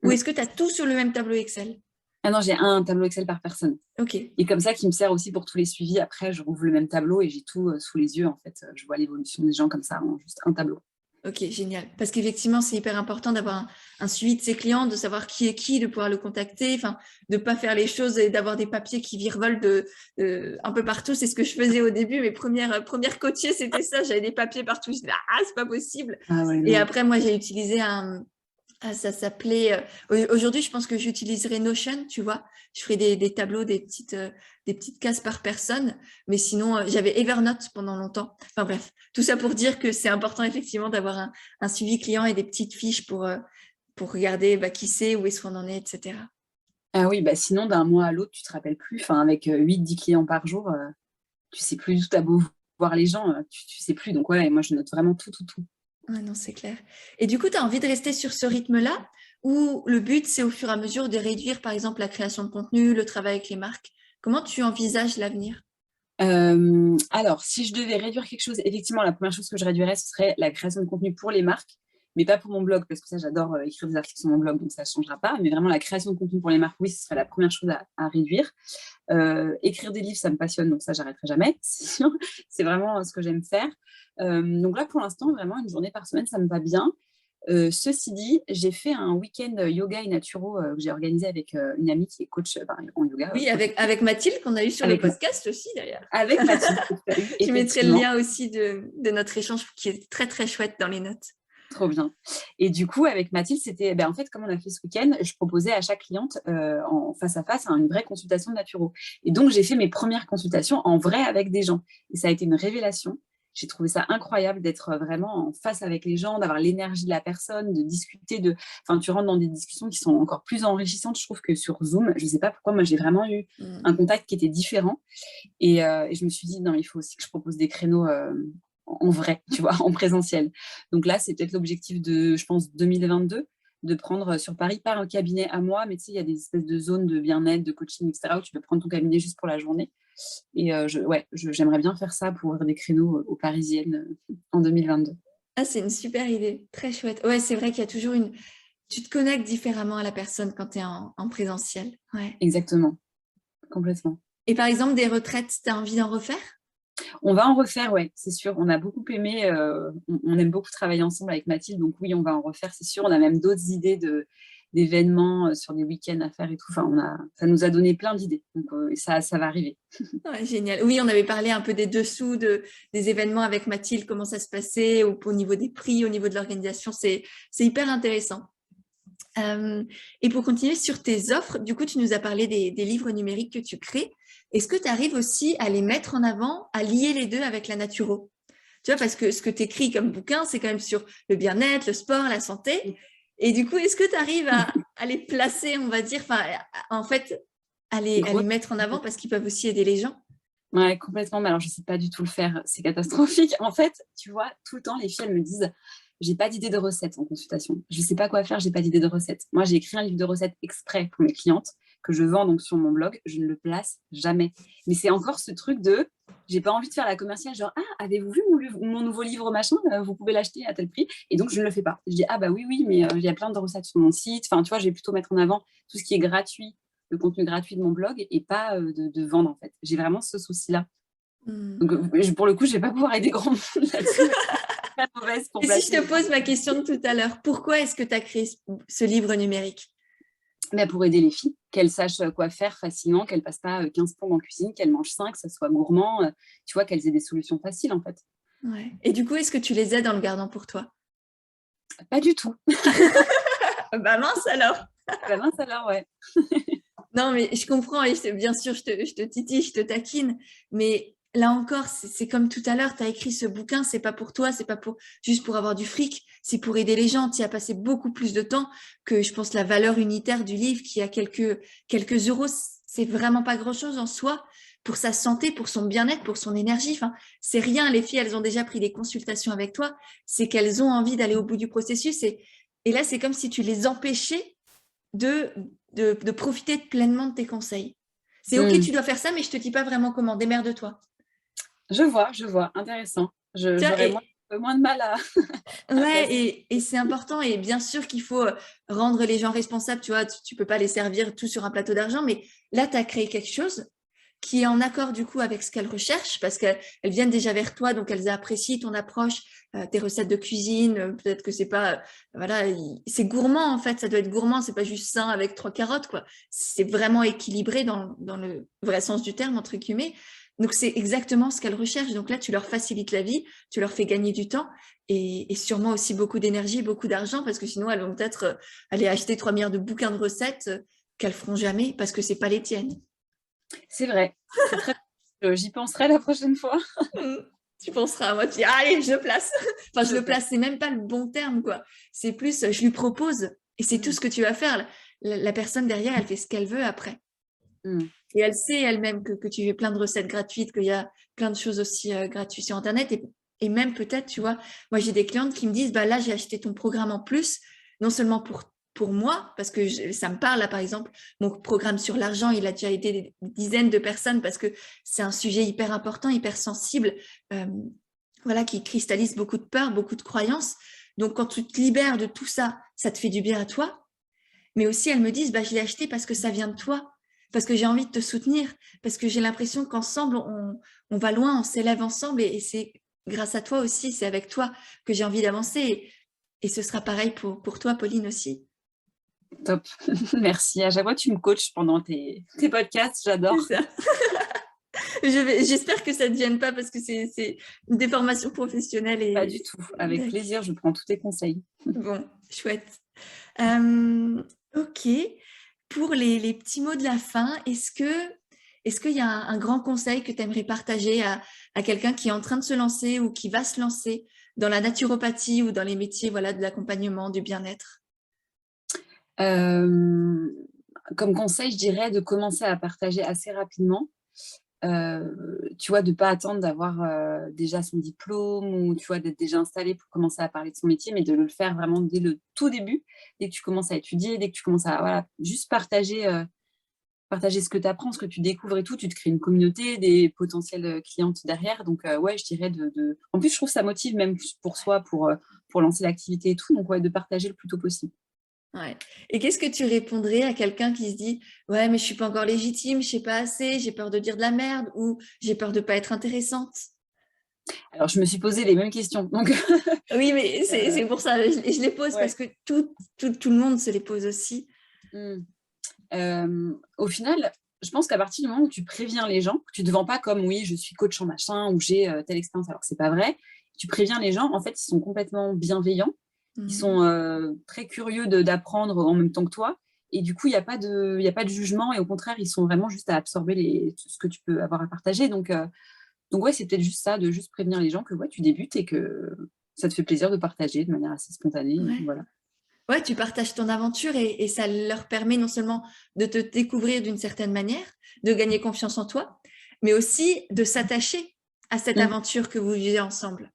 ou Mm. est-ce que tu as tout sur le même tableau Excel? Ah non, j'ai un tableau Excel par personne. Ok, Et comme ça, qui me sert aussi pour tous les suivis. Après, je rouvre le même tableau et j'ai tout sous les yeux. En fait, je vois l'évolution des gens comme ça, en juste un tableau. ok, génial. Parce qu'effectivement, c'est hyper important d'avoir un suivi de ses clients, de savoir qui est qui, de pouvoir le contacter, enfin, de ne pas faire les choses et d'avoir des papiers qui virevolent un peu partout. C'est ce que je faisais au début. Mes premières coachées, c'était ça. J'avais des papiers partout. Je disais, ah, c'est pas possible. Ah ouais, Et non. après, moi, j'ai utilisé Ah, ça s'appelait. Aujourd'hui, je pense que j'utiliserai Notion, tu vois. Je ferai des tableaux, des petites cases par personne. Mais sinon, j'avais Evernote pendant longtemps. Enfin bref, tout ça pour dire que c'est important effectivement d'avoir un suivi client et des petites fiches pour regarder qui c'est, où est-ce qu'on en est, etc. Ah oui, bah sinon, d'un mois à l'autre, tu te rappelles plus. Enfin, avec 8-10 clients par jour, tu sais plus du tout. T'as beau voir les gens, tu sais plus. Donc ouais, moi, je note vraiment tout, tout, tout. Ah non, c'est clair. Et du coup, tu as envie de rester sur ce rythme-là ou le but, c'est au fur et à mesure de réduire, par exemple, la création de contenu, le travail avec les marques? Comment tu envisages l'avenir? Alors, si je devais réduire quelque chose, effectivement, la première chose que je réduirais, ce serait la création de contenu pour les marques, mais pas pour mon blog, parce que ça, j'adore écrire des articles sur mon blog, donc ça ne changera pas. Mais vraiment, la création de contenu pour les marques, oui, ce serait la première chose à réduire. Écrire des livres, ça me passionne, donc ça, j'arrêterai jamais, c'est sûr. C'est vraiment ce que j'aime faire. Donc là, pour l'instant, vraiment, une journée par semaine, ça me va bien. Ceci dit, j'ai fait un week-end yoga et naturo que j'ai organisé avec une amie qui est coach en yoga. Oui, avec Mathilde, qu'on a eu sur le Avec, podcast aussi, d'ailleurs. avec Mathilde, que tu as eu, Je mettrai le effectivement. lien aussi de notre échange qui est très, très chouette dans les notes. Trop bien. Et du coup, avec Mathilde, c'était, en fait, comme on a fait ce week-end, je proposais à chaque cliente en face à face une vraie consultation de naturo. Et donc, j'ai fait mes premières consultations en vrai avec des gens. Et ça a été une révélation. J'ai trouvé ça incroyable d'être vraiment en face avec les gens, d'avoir l'énergie de la personne, de discuter Enfin, tu rentres dans des discussions qui sont encore plus enrichissantes, je trouve, que sur Zoom. Je ne sais pas pourquoi, moi, j'ai vraiment eu un contact qui était différent. Et je me suis dit, non, il faut aussi que je propose des créneaux en vrai, tu vois, en présentiel. Donc là, c'est peut-être l'objectif de, je pense, 2022, de prendre sur Paris, pas un cabinet à moi, mais tu sais, il y a des espèces de zones de bien-être, de coaching, etc., où tu peux prendre ton cabinet juste pour la journée. Et j'aimerais bien faire ça pour ouvrir des créneaux aux Parisiennes en 2022. Ah, c'est une super idée, très chouette. Ouais, c'est vrai qu'il y a toujours une... Tu te connectes différemment à la personne quand tu es en présentiel. Ouais. Exactement, complètement. Et par exemple, des retraites, tu as envie d'en refaire? On va en refaire, ouais, c'est sûr. On a beaucoup aimé, on aime beaucoup travailler ensemble avec Mathilde, donc oui, on va en refaire, c'est sûr. On a même d'autres idées d'événements sur des week-ends à faire et tout. Enfin, ça nous a donné plein d'idées, donc ça va arriver. Ouais, génial. Oui, on avait parlé un peu des dessous des événements avec Mathilde, comment ça se passait au niveau des prix, au niveau de l'organisation. C'est hyper intéressant. Et pour continuer sur tes offres, du coup, tu nous as parlé des livres numériques que tu crées. Est-ce que tu arrives aussi à les mettre en avant, à lier les deux avec la naturo? Tu vois, parce que ce que tu écris comme bouquin, c'est quand même sur le bien-être, le sport, la santé. Et du coup, est-ce que tu arrives à les placer, on va dire, en fait, à les mettre en avant parce qu'ils peuvent aussi aider les gens? Ouais, complètement. Mais alors, je ne sais pas du tout le faire. C'est catastrophique. En fait, tu vois, tout le temps, les filles, elles me disent, j'ai pas d'idée de recette en consultation. Je ne sais pas quoi faire, j'ai pas d'idée de recette. Moi, j'ai écrit un livre de recettes exprès pour mes clientes que je vends donc sur mon blog. Je ne le place jamais. Mais c'est encore ce truc de, j'ai pas envie de faire la commerciale, genre, ah, avez-vous vu mon nouveau livre machin, vous pouvez l'acheter à tel prix. Et donc, je ne le fais pas. Je dis, ah bah oui, mais il y a plein de recettes sur mon site. Enfin, tu vois, je vais plutôt mettre en avant tout ce qui est gratuit, le contenu gratuit de mon blog et pas de vendre en fait. J'ai vraiment ce souci-là. Donc pour le coup, je ne vais pas pouvoir aider grand monde là-dessus. Pas mauvaise pour Et si je placer. te pose ma question de tout à l'heure, pourquoi est-ce que tu as créé ce livre numérique? Mais pour aider les filles, qu'elles sachent quoi faire facilement, qu'elles ne passent pas 15 plombes en cuisine, qu'elles mangent sain, que ça soit gourmand, tu vois, qu'elles aient des solutions faciles en fait. Ouais. Et du coup, est-ce que tu les aides en le gardant pour toi? Pas du tout. Bah mince alors. Bah mince alors, ouais. Non, mais je comprends et bien sûr, je te titille, je te taquine, mais là encore, c'est comme tout à l'heure, tu as écrit ce bouquin, c'est pas pour toi, c'est pas juste pour avoir du fric, c'est pour aider les gens. Tu y as passé beaucoup plus de temps que, je pense, la valeur unitaire du livre qui a quelques euros, c'est vraiment pas grand-chose en soi pour sa santé, pour son bien-être, pour son énergie. Enfin, c'est rien. Les filles, elles ont déjà pris des consultations avec toi, c'est qu'elles ont envie d'aller au bout du processus et là, c'est comme si tu les empêchais de profiter pleinement de tes conseils. C'est OK, tu dois faire ça, mais je ne te dis pas vraiment comment. Démerde-toi. Je vois. Intéressant. J'aurais moins de mal à ouais, et c'est important. Et bien sûr qu'il faut rendre les gens responsables. Tu vois, tu ne peux pas les servir tout sur un plateau d'argent, mais là, tu as créé quelque chose qui est en accord du coup avec ce qu'elles recherchent parce qu'elles viennent déjà vers toi, donc elles apprécient ton approche, tes recettes de cuisine, peut-être que c'est pas, voilà, c'est gourmand en fait, ça doit être gourmand, c'est pas juste sain avec 3 carottes quoi, c'est vraiment équilibré dans le vrai sens du terme entre guillemets, Donc, c'est exactement ce qu'elles recherchent. Donc là, tu leur facilites la vie, tu leur fais gagner du temps et sûrement aussi beaucoup d'énergie, beaucoup d'argent, parce que sinon, elles vont peut-être aller acheter 3 milliards de bouquins de recettes qu'elles feront jamais parce que c'est pas les tiennes. C'est vrai. C'est très... J'y penserai la prochaine fois. Tu penseras à moi, tu dis, allez, je le place. Enfin, je le place, c'est même pas le bon terme, quoi. C'est plus, je lui propose et c'est tout ce que tu vas faire. La personne derrière, elle fait ce qu'elle veut après. Et elle sait elle-même que tu fais plein de recettes gratuites, qu'il y a plein de choses aussi gratuites sur Internet. Et même peut-être, tu vois, moi j'ai des clientes qui me disent, bah là j'ai acheté ton programme en plus, non seulement pour moi, parce que ça me parle là par exemple, mon programme sur l'argent, il a déjà aidé des dizaines de personnes parce que c'est un sujet hyper important, hyper sensible, voilà, qui cristallise beaucoup de peur, beaucoup de croyances. Donc quand tu te libères de tout ça, ça te fait du bien à toi. Mais aussi elles me disent, bah je l'ai acheté parce que ça vient de toi, parce que j'ai envie de te soutenir, parce que j'ai l'impression qu'ensemble, on va loin, on s'élève ensemble et c'est grâce à toi aussi, c'est avec toi que j'ai envie d'avancer. Et ce sera pareil pour toi, Pauline, aussi. Top, merci. À chaque fois, tu me coaches pendant tes podcasts, j'adore. C'est ça. J'espère que ça ne te gêne pas parce que c'est une déformation professionnelle. Pas du tout. Avec plaisir, je prends tous tes conseils. Bon, chouette. Ok. Pour les petits mots de la fin, est-ce qu'il y a un grand conseil que tu aimerais partager à quelqu'un qui est en train de se lancer ou qui va se lancer dans la naturopathie ou dans les métiers voilà, de l'accompagnement, du bien-être? Comme conseil, je dirais de commencer à partager assez rapidement. Tu vois, de ne pas attendre d'avoir déjà son diplôme ou tu vois, d'être déjà installé pour commencer à parler de son métier, mais de le faire vraiment dès le tout début, dès que tu commences à étudier, dès que tu commences à voilà, juste partager ce que tu apprends, ce que tu découvres et tout. Tu te crées une communauté, des potentielles clientes derrière. Donc, ouais, je dirais En plus, je trouve que ça motive même pour soi, pour lancer l'activité et tout. Donc, ouais, de partager le plus tôt possible. Ouais. Et qu'est-ce que tu répondrais à quelqu'un qui se dit « Ouais, mais je suis pas encore légitime, je sais pas assez, j'ai peur de dire de la merde ou j'ai peur de pas être intéressante ?» Alors, je me suis posé les mêmes questions. Donc... Oui, mais c'est pour ça, je les pose parce que tout le monde se les pose aussi. Au final, je pense qu'à partir du moment où tu préviens les gens, tu ne te vends pas comme « oui, je suis coach en machin » ou « j'ai telle expérience », alors que ce n'est pas vrai. Tu préviens les gens, en fait, ils sont complètement bienveillants. Ils sont très curieux d'apprendre en même temps que toi. Et du coup, il n'y a pas de jugement. Et au contraire, ils sont vraiment juste à absorber ce que tu peux avoir à partager. Donc ouais, c'est peut-être juste ça, de juste prévenir les gens que ouais, tu débutes et que ça te fait plaisir de partager de manière assez spontanée. Ouais. Voilà. Ouais, tu partages ton aventure et ça leur permet non seulement de te découvrir d'une certaine manière, de gagner confiance en toi, mais aussi de s'attacher à cette aventure que vous vivez ensemble.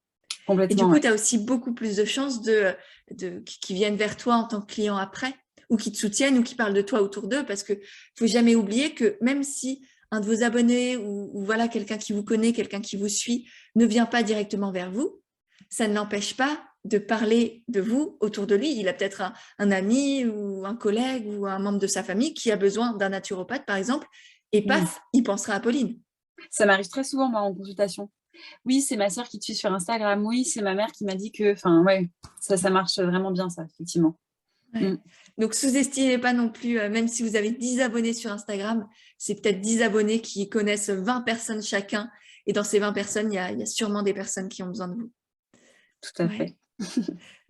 Et du Complètement, coup, ouais. tu as aussi beaucoup plus de chances qui viennent vers toi en tant que client après, ou qui te soutiennent, ou qui parlent de toi autour d'eux, parce que faut jamais oublier que même si un de vos abonnés ou voilà quelqu'un qui vous connaît, quelqu'un qui vous suit, ne vient pas directement vers vous, ça ne l'empêche pas de parler de vous autour de lui. Il a peut-être un ami ou un collègue ou un membre de sa famille qui a besoin d'un naturopathe, par exemple, et paf, il pensera à Pauline. Ça m'arrive très souvent, moi, en consultation. Oui, c'est ma sœur qui te suit sur Instagram. Oui, c'est ma mère qui m'a dit que... Enfin, ouais, ça marche vraiment bien, ça, effectivement. Ouais. Donc, sous-estimez pas non plus, même si vous avez 10 abonnés sur Instagram, c'est peut-être 10 abonnés qui connaissent 20 personnes chacun. Et dans ces 20 personnes, il y a sûrement des personnes qui ont besoin de vous. Tout à fait.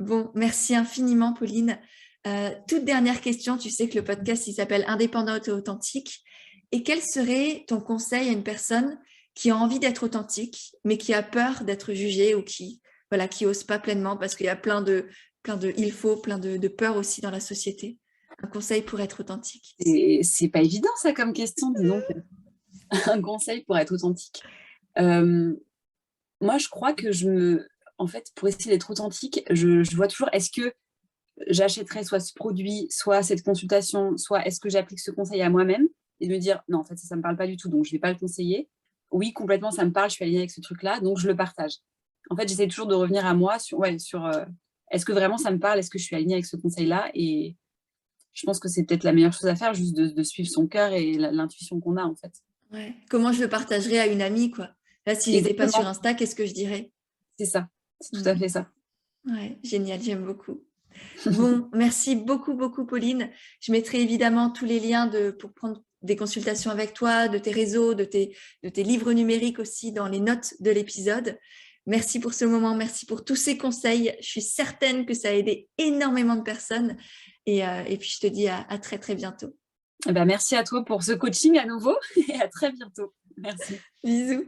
Bon, merci infiniment, Pauline. Toute dernière question, tu sais que le podcast, il s'appelle Indépendante et authentique. Et quel serait ton conseil à une personne qui a envie d'être authentique, mais qui a peur d'être jugée ou qui ose pas pleinement parce qu'il y a plein de il faut, plein de peur aussi dans la société. Un conseil pour être authentique. C'est pas évident, ça, comme question, dis donc. Un conseil pour être authentique. Moi, je crois que en fait, pour essayer d'être authentique, je vois toujours, est-ce que j'achèterais soit ce produit, soit cette consultation, soit est-ce que j'applique ce conseil à moi-même et de me dire, non, en fait, ça ne me parle pas du tout, donc je ne vais pas le conseiller. Oui, complètement, ça me parle, je suis alignée avec ce truc-là, donc je le partage. En fait, j'essaie toujours de revenir à moi sur est-ce que vraiment ça me parle, est-ce que je suis alignée avec ce conseil-là, et je pense que c'est peut-être la meilleure chose à faire, juste de suivre son cœur et l'intuition qu'on a, en fait. Ouais. Comment je le partagerais à une amie, quoi. Là, si j'étais pas sur Insta, qu'est-ce que je dirais? C'est ça, c'est tout à fait ça. Ouais, génial, j'aime beaucoup. Bon, merci beaucoup, beaucoup, Pauline. Je mettrai évidemment tous les liens pour prendre des consultations avec toi, de tes réseaux, de tes livres numériques aussi dans les notes de l'épisode. Merci pour ce moment, merci pour tous ces conseils. Je suis certaine que ça a aidé énormément de personnes. Et puis, je te dis à très, très bientôt. Merci à toi pour ce coaching à nouveau et à très bientôt. Merci. Bisous.